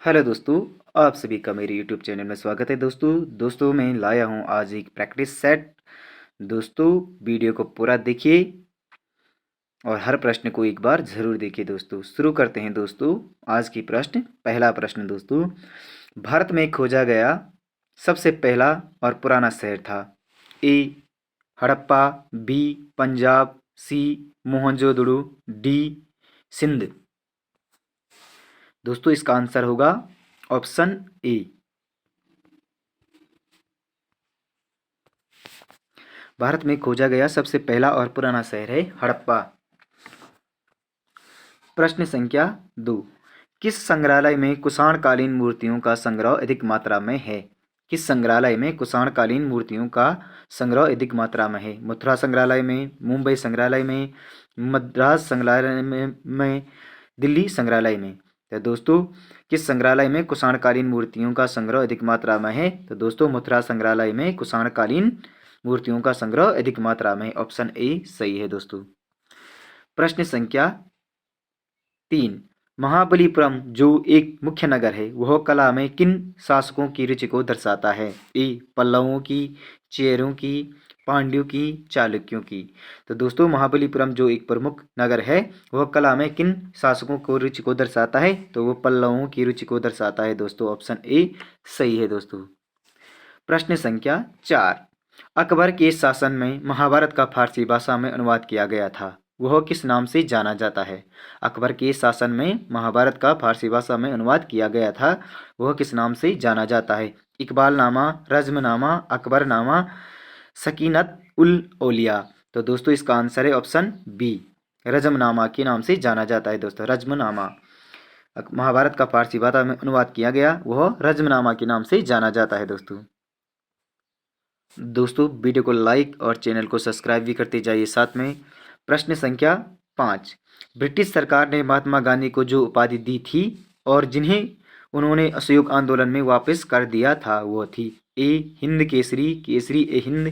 Hello दोस्तों, आप सभी का मेरे यूट्यूब चैनल में स्वागत है। दोस्तों मैं लाया हूं आज एक प्रैक्टिस सेट। दोस्तों वीडियो को पूरा देखिए और हर प्रश्न को एक बार ज़रूर देखिए। दोस्तों शुरू करते हैं। दोस्तों आज की प्रश्न, पहला प्रश्न दोस्तों, भारत में खोजा गया सबसे पहला और पुराना शहर था। ए हड़प्पा, बी पंजाब, सी मोहनजोदड़ो, डी सिंध। दोस्तों इसका आंसर होगा ऑप्शन ए। भारत में खोजा गया सबसे पहला और पुराना शहर है हड़प्पा। प्रश्न संख्या 2, किस संग्रहालय में कुषाणकालीन मूर्तियों का संग्रह अधिक मात्रा में है? किस संग्रहालय में कुषाणकालीन मूर्तियों का संग्रह अधिक मात्रा में है? मथुरा संग्रहालय में, मुंबई संग्रहालय में, मद्रास संग्रहालय में दिल्ली संग्रहालय में। तो दोस्तों किस संग्रहालय में कुषाणकालीन मूर्तियों का संग्रह अधिक मात्रा में है? तो दोस्तों मथुरा संग्रहालय में कुषाणकालीन मूर्तियों का संग्रह अधिक मात्रा में। ऑप्शन ए सही है दोस्तों। प्रश्न संख्या 3, महाबलीपुरम जो एक मुख्य नगर है वह कला में किन शासकों की रुचि को दर्शाता है? ए पल्लवों की, चेरों की, पांड्यों की, चालुक्यों की। तो दोस्तों महाबलीपुरम जो एक प्रमुख नगर है वह कला में किन शासकों को रुचि को दर्शाता है? तो वह पल्लवों की रुचि को दर्शाता है दोस्तों। ऑप्शन ए सही है दोस्तों। प्रश्न संख्या 4, अकबर के शासन में महाभारत का फारसी भाषा में अनुवाद किया गया था, वह किस नाम से जाना जाता है? अकबर के शासन में महाभारत का फारसी भाषा में अनुवाद किया गया था, वह किस नाम से जाना जाता है? इकबालनामा, रज़्मनामा, अकबरनामा, सकीनत उल औलिया। तो दोस्तों इसका आंसर है ऑप्शन बी, रज़्मनामा के नाम से जाना जाता है दोस्तों। रज़्मनामा महाभारत का फारसी भाषा में अनुवाद किया गया, वह रज़्मनामा के नाम से जाना जाता है दोस्तों। दोस्तों वीडियो को लाइक और चैनल को सब्सक्राइब भी करते जाइए साथ में। प्रश्न संख्या 5, ब्रिटिश सरकार ने महात्मा गांधी को जो उपाधि दी थी और जिन्हें उन्होंने असहयोग आंदोलन में वापस कर दिया था वह थी? ए हिंद केसरी, केसरी ए Hind,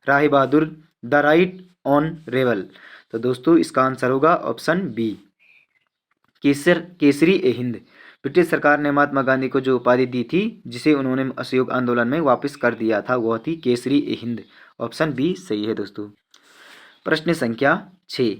Rai Bahadur, the right on rebel. तो दोस्तों इसका आंसर होगा ऑप्शन बी, केसरी ए हिंद। ब्रिटिश सरकार ने महात्मा गांधी को जो उपाधि दी थी जिसे उन्होंने असहयोग आंदोलन में वापस कर दिया था वह थी केसरी ए हिंद। ऑप्शन बी सही है दोस्तों। प्रश्न संख्या 6,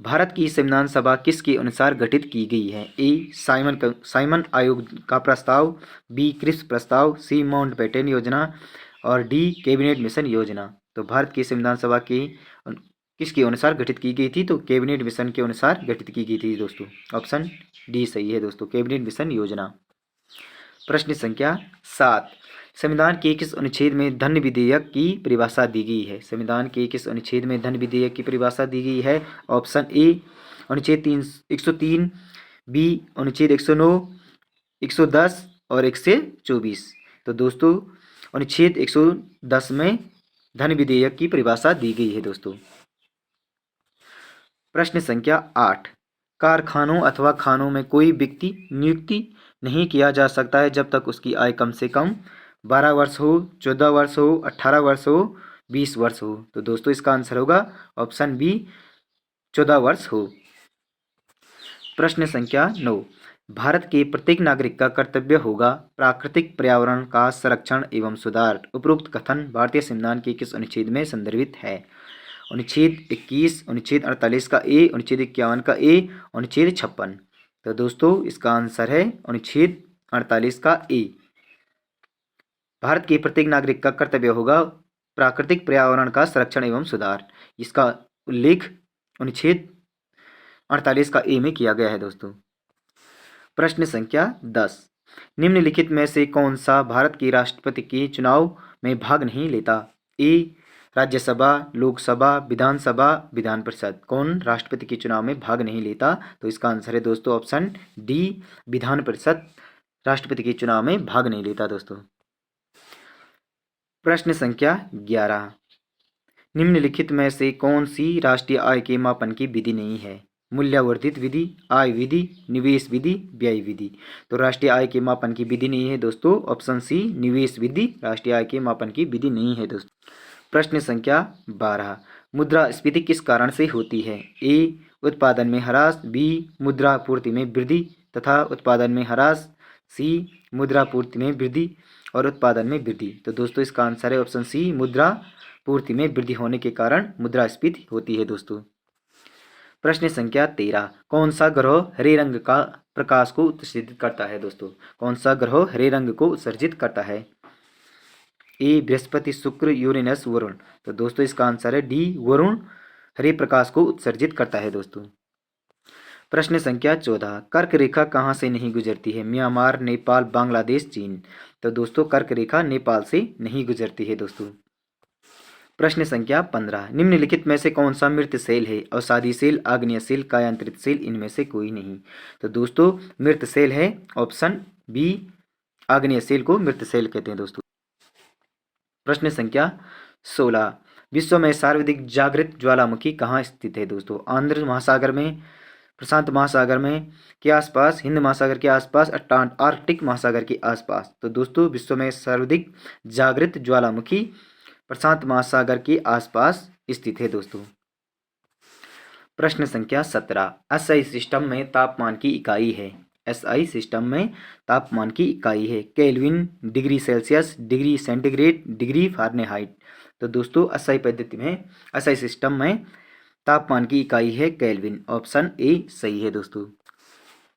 भारत की संविधान सभा किसके अनुसार गठित की गई है? ए साइमन आयोग का प्रस्ताव, बी क्रिप्स प्रस्ताव, सी माउंटबेटन योजना और डी कैबिनेट मिशन योजना। तो भारत की संविधान सभा की किसके अनुसार गठित की गई थी? तो कैबिनेट मिशन के अनुसार गठित की गई थी दोस्तों। ऑप्शन डी सही है दोस्तों, कैबिनेट मिशन योजना। प्रश्न संख्या 7, संविधान के किस अनुच्छेद में धन विधेयक की परिभाषा दी गई है? संविधान के किस अनुच्छेद में धन विधेयक की परिभाषा दी गई है? ऑप्शन ए अनुच्छेद 103, बी अनुच्छेद 109, 110 और 124। तो दोस्तों अनुच्छेद 110 में धन विधेयक की परिभाषा दी गई है दोस्तों। प्रश्न संख्या 8, कारखानों अथवा खानों में कोई व्यक्ति नियुक्ति नहीं किया जा सकता है जब तक उसकी आय कम से कम 12 वर्ष हो, 14 वर्ष हो, 18 वर्ष हो, 20 वर्ष हो। तो दोस्तों इसका आंसर होगा ऑप्शन बी, 14 वर्ष हो। प्रश्न संख्या 9, भारत के प्रत्येक नागरिक का कर्तव्य होगा प्राकृतिक पर्यावरण का संरक्षण एवं सुधार। उपरोक्त कथन भारतीय संविधान के किस अनुच्छेद में संदर्भित है? अनुच्छेद 21, अनुच्छेद 48 का ए, अनुच्छेद 51 का ए, अनुच्छेद 56। तो दोस्तों इसका आंसर है अनुच्छेद 48 का ए। भारत के प्रत्येक नागरिक का कर्तव्य होगा प्राकृतिक पर्यावरण का संरक्षण एवं सुधार। इसका उल्लेख अनुच्छेद 48 का ए में किया गया है दोस्तों। प्रश्न संख्या 10, निम्नलिखित में से कौन सा भारत के राष्ट्रपति के चुनाव में भाग नहीं लेता? ए राज्यसभा, लोकसभा, विधानसभा, विधान परिषद। कौन राष्ट्रपति के चुनाव में भाग नहीं लेता? तो इसका आंसर है दोस्तों ऑप्शन डी, विधान परिषद राष्ट्रपति के चुनाव में भाग नहीं लेता दोस्तों। प्रश्न संख्या 11, निम्नलिखित में से कौन सी राष्ट्रीय आय के मापन की विधि नहीं है? मूल्यवर्धित विधि, आय विधि, निवेश विधि, व्यय विधि। तो राष्ट्रीय आय के मापन की विधि नहीं है दोस्तों। ऑप्शन सी निवेश विधि राष्ट्रीय आय के मापन की विधि नहीं है दोस्तों। प्रश्न संख्या 12, मुद्रास्फीति किस कारण से होती है? ए उत्पादन में ह्रास, बी मुद्रा आपूर्ति में वृद्धि तथा उत्पादन में ह्रास, सी मुद्रा पूर्ति में वृद्धि और उत्पादन में वृद्धि। तो दोस्तों इसका आंसर है ऑप्शन सी, मुद्रा पूर्ति में वृद्धि होने के कारण मुद्रास्फीति होती है दोस्तों। प्रश्न संख्या 13, कौन सा ग्रह हरे रंग का प्रकाश को उत्सर्जित करता है दोस्तों? कौन सा ग्रह हरे रंग को उत्सर्जित करता है? ए बृहस्पति, शुक्र, यूरेनस, वरुण। तो दोस्तों इसका आंसर है डी, वरुण हरे प्रकाश को उत्सर्जित करता है दोस्तों। प्रश्न संख्या 14, कर्क रेखा कहाँ से नहीं गुजरती है? म्यांमार, नेपाल, बांग्लादेश, चीन। तो दोस्तों कर्क रेखा नेपाल से नहीं गुजरती है दोस्तों। प्रश्न संख्या 15, निम्नलिखित में से कौन सा मृत सेल है? अवसादी सेल, आग्नेय सेल, कायांतरित सेल, इनमें से कोई नहीं। तो दोस्तों मृत सेल है ऑप्शन बी, आग्नेय सेल को मृत सेल कहते हैं दोस्तों। प्रश्न संख्या 16, विश्व में सर्वाधिक जागृत ज्वालामुखी कहाँ स्थित है दोस्तों? आंध्र महासागर में, प्रशांत महासागर में के आसपास, हिंद महासागर के आसपास, आर्कटिक महासागर के आसपास। तो दोस्तों विश्व में सर्वाधिक जागृत ज्वालामुखी प्रशांत महासागर के आसपास स्थित है दोस्तों। प्रश्न संख्या 17, एसआई सिस्टम में तापमान की इकाई है। एसआई सिस्टम में तापमान की इकाई है kelvin, degree Celsius, degree centigrade, degree Fahrenheit. तो दोस्तों एसआई पद्धति में, एसआई सिस्टम में तापमान की इकाई है केल्विन। ऑप्शन ए सही है दोस्तों।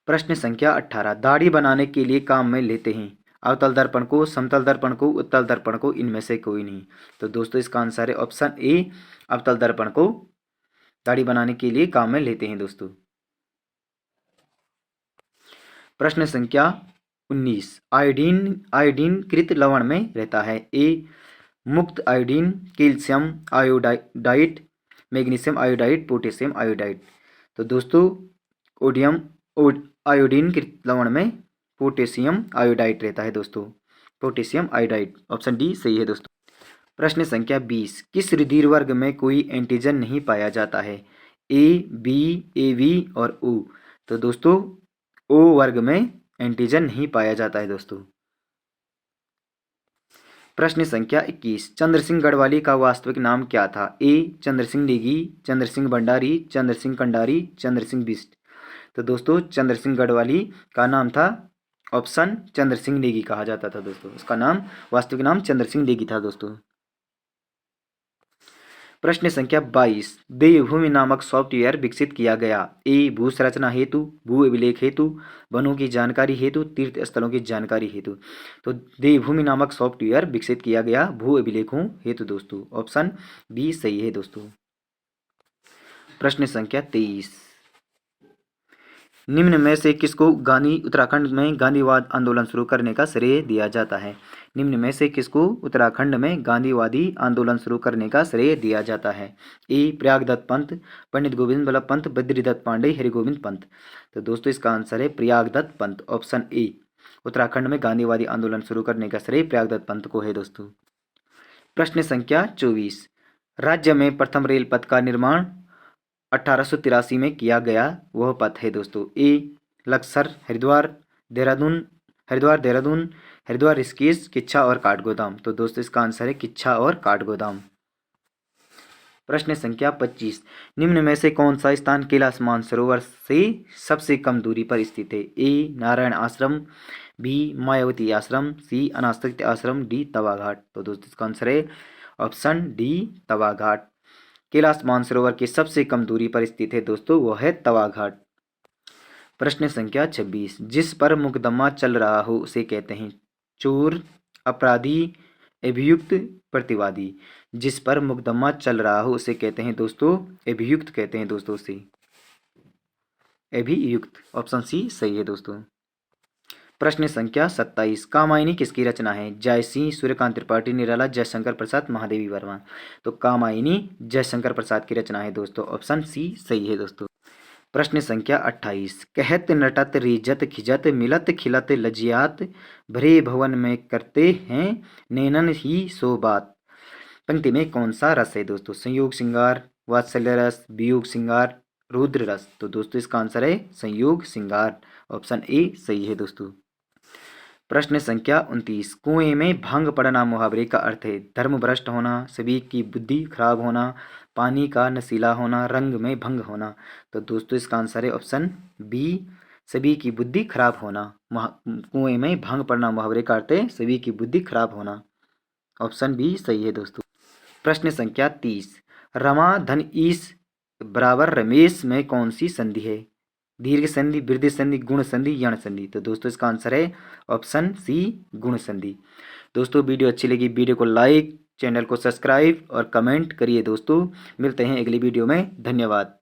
प्रश्न संख्या 18, दाढ़ी बनाने के लिए काम में लेते हैं अवतल दर्पण को, समतल दर्पण को, उत्तल दर्पण को, इनमें से कोई नहीं। तो दोस्तों इसका आंसर है ऑप्शन ए, अवतल दर्पण को दाढ़ी बनाने के लिए काम में लेते हैं दोस्तों। प्रश्न संख्या 19, आयोडीन आयोडीन कृत लवण में रहता है। ए मुक्त iodine, calcium iodide, magnesium iodide, potassium iodide. तो दोस्तों ओडियम आयोडीन कृत लवण में पोटेशियम आयोडाइड रहता है दोस्तों, पोटेशियम आयोडाइड। ऑप्शन डी सही है दोस्तों। प्रश्न संख्या 20, किस रुधिर वर्ग में कोई एंटीजन नहीं पाया जाता है? ए बी, ए वी और ओ। तो दोस्तों ओ वर्ग में एंटीजन नहीं पाया जाता है दोस्तों। प्रश्न संख्या 21, चंद्र सिंह गढ़वाली का वास्तविक नाम क्या था? ए चंद्र सिंह नेगी, चंद्र सिंह भंडारी, चंद्र सिंह कंडारी, चंद्र सिंह बिष्ट। तो दोस्तों चंद्र सिंह गढ़वाली का नाम था ऑप्शन चंद्र सिंह नेगी कहा जाता था दोस्तों। उसका नाम, वास्तविक नाम चंद्र सिंह नेगी था दोस्तों। प्रश्न संख्या 22, देवभूमि नामक सॉफ्टवेयर विकसित किया गया। ए भू संरचना हेतु, भू अभिलेख हेतु, वनों की जानकारी हेतु, तीर्थ स्थलों की जानकारी हेतु। तो देवभूमि नामक सॉफ्टवेयर विकसित किया गया भू अभिलेखों हेतु दोस्तों। ऑप्शन बी सही है दोस्तों। प्रश्न संख्या 23, निम्न में से किसको उत्तराखंड में गांधीवाद आंदोलन शुरू करने का श्रेय दिया जाता है? निम्न में से किसको उत्तराखंड में गांधीवादी आंदोलन शुरू करने का श्रेय दिया जाता है? ए प्रयागदत्त पंत, पंडित गोविंद बल्लभ पंत, बद्रीदत्त पांडे, हरिगोविंद पंत। तो दोस्तों इसका आंसर है प्रयागदत्त पंत। ऑप्शन ए, उत्तराखंड में गांधीवादी आंदोलन शुरू करने का श्रेय प्रयागदत्त पंत को है दोस्तों। प्रश्न संख्या 24, राज्य में प्रथम रेल पथ का निर्माण 1883 में किया गया वह पथ है दोस्तों। ए लक्सर, हरिद्वार देहरादून, हरिद्वार ऋषिकेश, किच्छा और काठगोदाम। तो दोस्तों इसका आंसर है किच्छा और काठगोदाम। प्रश्न संख्या 25, निम्न में से कौन सा स्थान कैलाश मानसरोवर से सबसे कम दूरी पर स्थित है? ए नारायण आश्रम, बी मायावती आश्रम, सी अनासक्त आश्रम, डी तवा घाट। तो दोस्तों इसका आंसर है ऑप्शन डी तवा घाट। कैलाश मानसरोवर की सबसे कम दूरी पर स्थित है दोस्तों, वह है तवा घाट। प्रश्न संख्या 26, जिस पर मुकदमा चल रहा हो उसे कहते हैं चोर, अपराधी, अभियुक्त, प्रतिवादी। जिस पर मुकदमा चल रहा हो उसे कहते हैं दोस्तों अभियुक्त कहते हैं दोस्तों उसे, अभियुक्त। ऑप्शन सी सही है दोस्तों। प्रश्न संख्या 27, कामायनी किसकी रचना है? जयसिंह, सूर्यकांत त्रिपाठी, निराला, जयशंकर प्रसाद, महादेवी वर्मा। तो कामायनी जयशंकर प्रसाद की रचना है दोस्तों। ऑप्शन सी सही है दोस्तों। प्रश्न संख्या 28, कहत नटत रिजत खिजत मिलत खिलत लजियात भरे भवन में करते हैं नैनन ही सो बात। पंक्ति में कौन सा रस है दोस्तों? संयोग श्रृंगार, वात्सल्य रस, वियोग श्रृंगार, रुद्र रस। तो दोस्तों इसका आंसर है संयोग श्रृंगार। ऑप्शन ए सही है दोस्तों। प्रश्न संख्या 29, कुएं में भंग पड़ना मुहावरे का अर्थ है धर्म भ्रष्ट होना, सभी की बुद्धि खराब होना, पानी का नशीला होना, रंग में भंग होना। तो दोस्तों इसका आंसर है ऑप्शन बी, सभी की बुद्धि खराब होना। कुएं में भांग पड़ना मुहावरे का अर्थ है सभी की बुद्धि खराब होना। ऑप्शन बी सही है दोस्तों। प्रश्न संख्या 30, रमा धन ईश बराबर रमेश में कौन सी संधि है? दीर्घ संधि, वृद्धि संधि, गुण संधि, यण संधि। तो दोस्तों इसका आंसर है ऑप्शन सी गुण संधि। दोस्तों वीडियो अच्छी लगी वीडियो को लाइक, चैनल को सब्सक्राइब और कमेंट करिए दोस्तों। मिलते हैं अगली वीडियो में, धन्यवाद।